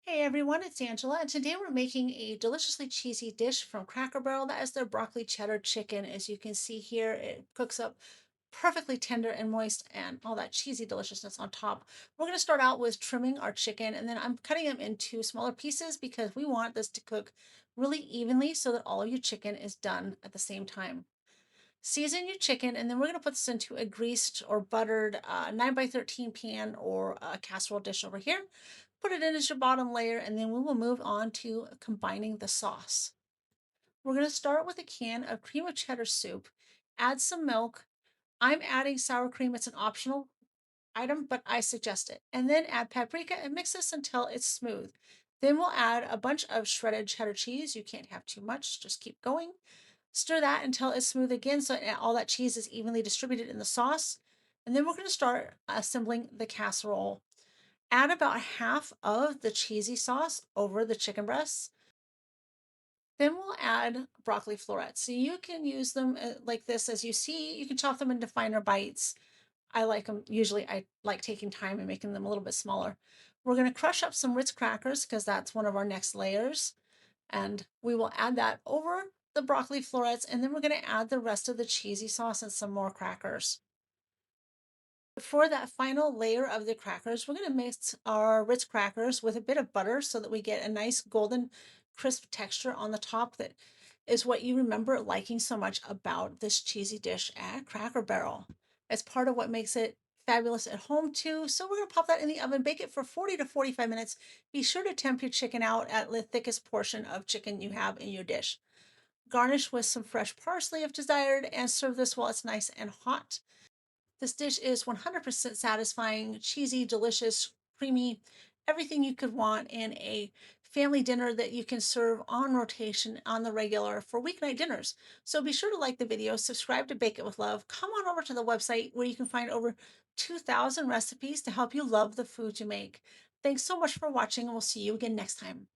Hey everyone, it's Angela, and today we're making a deliciously cheesy dish from Cracker Barrel. That is their broccoli cheddar chicken. As you can see here, it cooks up perfectly tender and moist and all that cheesy deliciousness on top. We're going to start out with trimming our chicken, and then I'm cutting them into smaller pieces because we want this to cook really evenly so that all of your chicken is done at the same time. Season your chicken, and then we're going to put this into a greased or buttered 9 by 13 pan or a casserole dish over here. Put it in as your bottom layer, and then we will move on to combining the sauce. We're going to start with a can of cream of cheddar soup. Add some milk. I'm adding sour cream. It's an optional item, but I suggest it. And then add paprika and mix this until it's smooth. Then we'll add a bunch of shredded cheddar cheese. You can't have too much, just keep going. Stir that until it's smooth again so all that cheese is evenly distributed in the sauce. And then we're going to start assembling the casserole. Add about half of the cheesy sauce over the chicken breasts. Then we'll add broccoli florets. So you can use them like this as you see. You can chop them into finer bites. I like them, usually I like taking time and making them a little bit smaller. We're going to crush up some Ritz crackers because that's one of our next layers. And we will add that over the broccoli florets. And then we're going to add the rest of the cheesy sauce and some more crackers. For that final layer of the crackers, we're going to mix our Ritz crackers with a bit of butter so that we get a nice golden crisp texture on the top that is what you remember liking so much about this cheesy dish at Cracker Barrel. It's part of what makes it fabulous at home too. So we're going to pop that in the oven, bake it for 40 to 45 minutes. Be sure to temp your chicken out at the thickest portion of chicken you have in your dish. Garnish with some fresh parsley if desired and serve this while it's nice and hot. This dish is 100% satisfying, cheesy, delicious, creamy, everything you could want in a family dinner that you can serve on rotation on the regular for weeknight dinners. So be sure to like the video, subscribe to Bake It with Love, come on over to the website where you can find over 2,000 recipes to help you love the food you make. Thanks so much for watching, and we'll see you again next time.